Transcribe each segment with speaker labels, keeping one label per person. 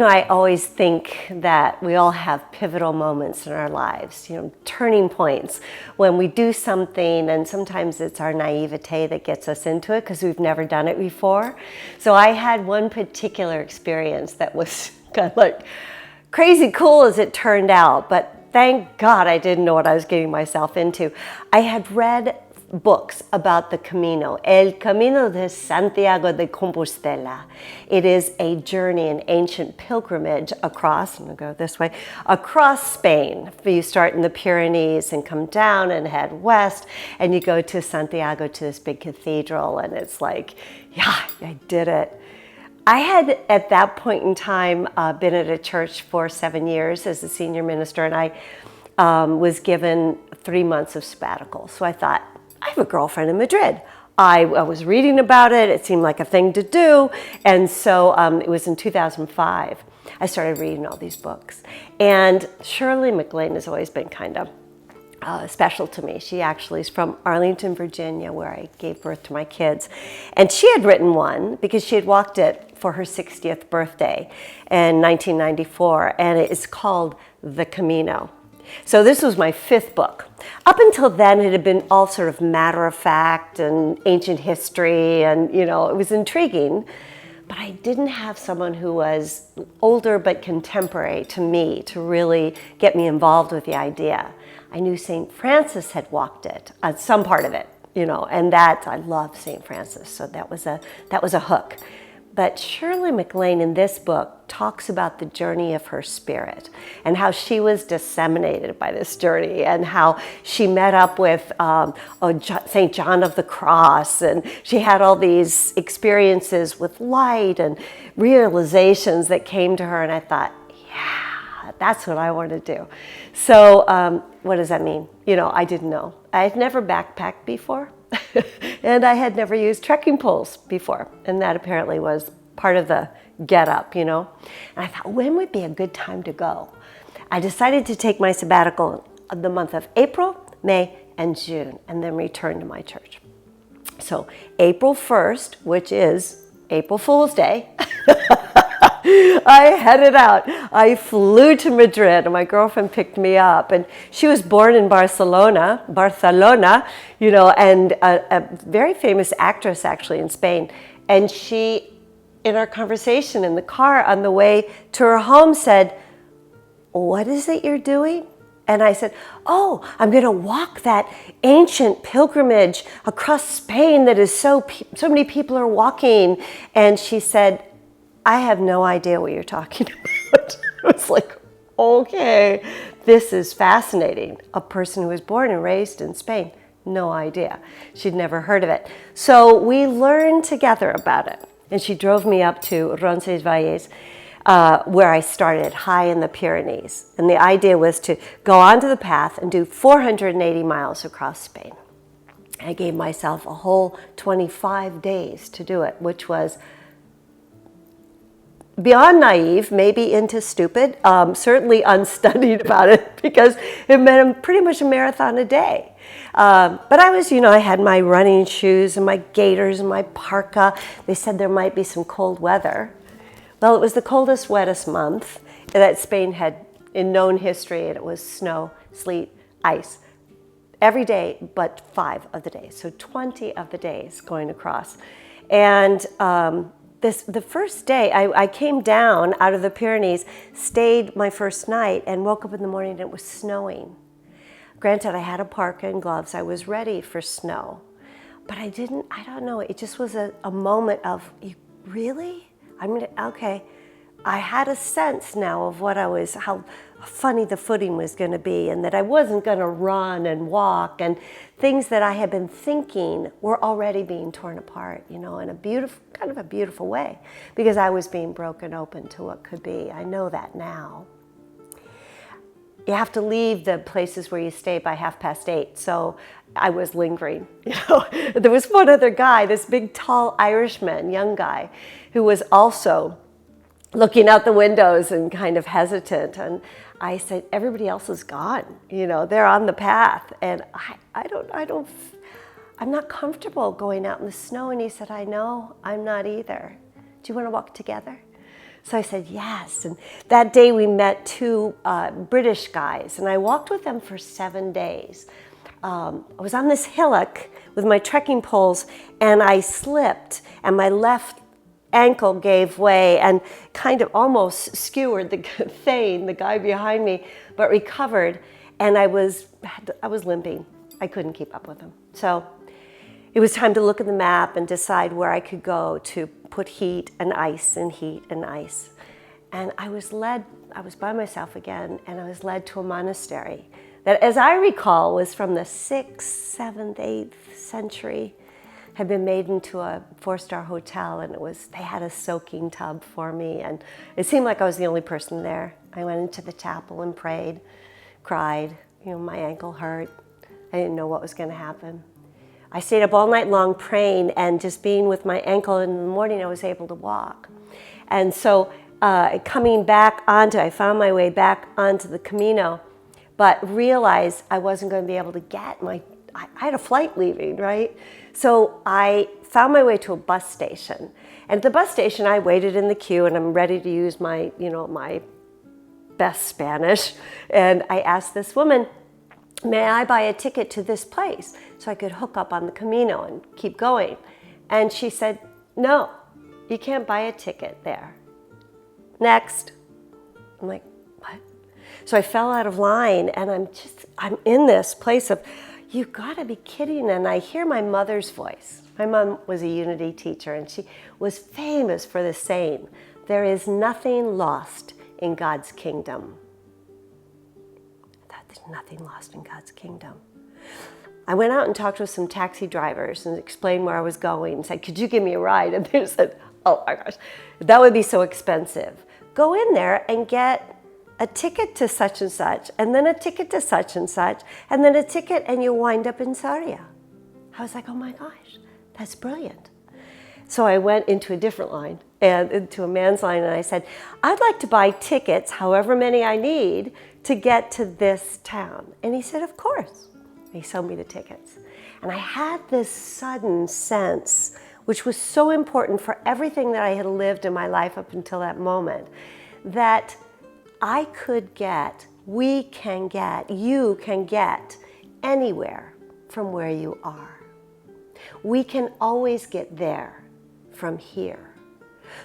Speaker 1: I always think that we all have pivotal moments in our lives, turning points when we do something, and sometimes it's our naivete that gets us into it because we've never done it before. So I had one particular experience that was kind of like crazy cool as it turned out, but thank God I didn't know what I was getting myself into. I had read books about the Camino, El Camino de Santiago de Compostela. It is a journey, an ancient pilgrimage across, I'm going to go this way, across Spain. You start in the Pyrenees and come down and head west, and you go to Santiago, to this big cathedral, and it's like, yeah, I did it. I had, at that point in time, been at a church for 7 years as a senior minister, and I was given 3 months of sabbatical. So I thought, I have a girlfriend in Madrid. I was reading about it. It seemed like a thing to do. And so it was in 2005. I started reading all these books. And Shirley MacLaine has always been kind of special to me. She actually is from Arlington, Virginia, where I gave birth to my kids. And she had written one because she had walked it for her 60th birthday in 1994. And it is called The Camino. So this was my 5th book. Up until then, it had been all sort of matter of fact and ancient history, and it was intriguing. But I didn't have someone who was older but contemporary to me to really get me involved with the idea. I knew St. Francis had walked it, some part of it, and that I love St. Francis, so that was a hook. But Shirley MacLaine in this book talks about the journey of her spirit and how she was disseminated by this journey, and how she met up with St. John of the Cross, and she had all these experiences with light and realizations that came to her, and I thought, yeah, that's what I want to do. So what does that mean? I didn't know. I had never backpacked before. And I had never used trekking poles before, and that apparently was part of the get up, And I thought, when would be a good time to go? I decided to take my sabbatical of the month of April, May, and June, and then return to my church. So April 1st, which is April Fool's Day, I headed out. I flew to Madrid, and my girlfriend picked me up. And she was born in Barcelona, and a very famous actress actually in Spain. And she, in our conversation in the car on the way to her home, said, "What is it you're doing?" And I said, "Oh, I'm going to walk that ancient pilgrimage across Spain that is so many people are walking." And she said, "I have no idea what you're talking about." I was like, okay, this is fascinating. A person who was born and raised in Spain, no idea. She'd never heard of it. So we learned together about it. And she drove me up to Roncesvalles, where I started, high in the Pyrenees. And the idea was to go onto the path and do 480 miles across Spain. I gave myself a whole 25 days to do it, which was beyond naive, maybe into stupid, certainly unstudied about it, because it meant pretty much a marathon a day. But I was, I had my running shoes and my gaiters and my parka. They said there might be some cold weather. Well, it was the coldest, wettest month that Spain had in known history, and it was snow, sleet, ice every day but 5 of the days, so 20 of the days going across. And the first day, I came down out of the Pyrenees, stayed my first night, and woke up in the morning and it was snowing. Granted, I had a parka and gloves. I was ready for snow. But I don't know, it just was a moment of, really? Okay. I had a sense now of how funny the footing was going to be, and that I wasn't going to run and walk, and things that I had been thinking were already being torn apart, in a beautiful way, because I was being broken open to what could be. I know that now. You have to leave the places where you stay by 8:30, so I was lingering. There was one other guy, this big, tall Irishman, young guy, who was also looking out the windows and kind of hesitant. And I said, "Everybody else is gone. They're on the path, and I'm not comfortable going out in the snow." And he said, "I know, I'm not either. Do you want to walk together?" So I said, yes. And that day we met two British guys, and I walked with them for 7 days. I was on this hillock with my trekking poles, and I slipped, and my left ankle gave way and kind of almost skewered Thane, the guy behind me, but recovered. And I was limping. I couldn't keep up with him. So it was time to look at the map and decide where I could go to put heat and ice and heat and ice. And I was by myself again, and I was led to a monastery that, as I recall, was from the 6th, 7th, 8th century, had been made into a 4-star hotel, and they had a soaking tub for me, and it seemed like I was the only person there. I went into the chapel and prayed, cried, my ankle hurt. I didn't know what was going to happen. I stayed up all night long praying, and just being with my ankle, in the morning I was able to walk. And so I found my way back onto the Camino, but realized I wasn't going to be able to get I had a flight leaving, right? So I found my way to a bus station. And at the bus station, I waited in the queue, and I'm ready to use my best Spanish. And I asked this woman, may I buy a ticket to this place so I could hook up on the Camino and keep going? And she said, no, you can't buy a ticket there. Next. I'm like, what? So I fell out of line, and I'm in this place of, you've got to be kidding. And I hear my mother's voice. My mom was a Unity teacher, and she was famous for the saying, there is nothing lost in God's kingdom. I thought, there's nothing lost in God's kingdom. I went out and talked with some taxi drivers and explained where I was going and said, could you give me a ride? And they said, oh my gosh, that would be so expensive. Go in there and get a ticket to such and such, and then a ticket to such and such, and then a ticket, and you wind up in Sarria. I was like, oh my gosh, that's brilliant. So I went into a different line, and into a man's line, and I said, I'd like to buy tickets, however many I need, to get to this town. And he said, of course. He sold me the tickets. And I had this sudden sense, which was so important for everything that I had lived in my life up until that moment, that I could get, we can get, you can get anywhere from where you are. We can always get there from here.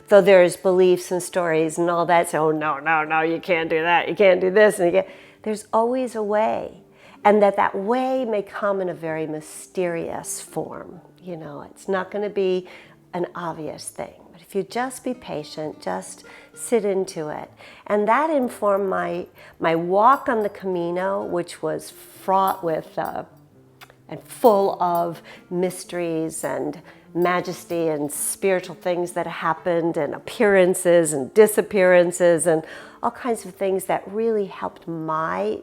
Speaker 1: Though there's beliefs and stories and all that, so no, you can't do that, you can't do this, and there's always a way. And that way may come in a very mysterious form. It's not going to be an obvious thing. But if you just be patient, just sit into it. And that informed my walk on the Camino, which was fraught with and full of mysteries and majesty and spiritual things that happened, and appearances and disappearances and all kinds of things that really helped my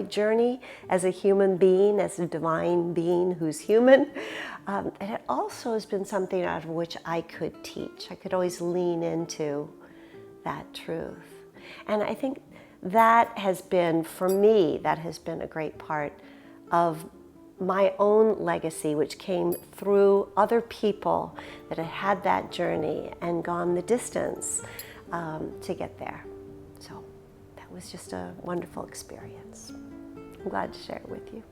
Speaker 1: journey as a human being, as a divine being who's human. And it also has been something out of which I could teach. I could always lean into that truth. And I think that has been, for me, that has been a great part of my own legacy, which came through other people that had had that journey and gone the distance to get there. So that was just a wonderful experience. I'm glad to share it with you.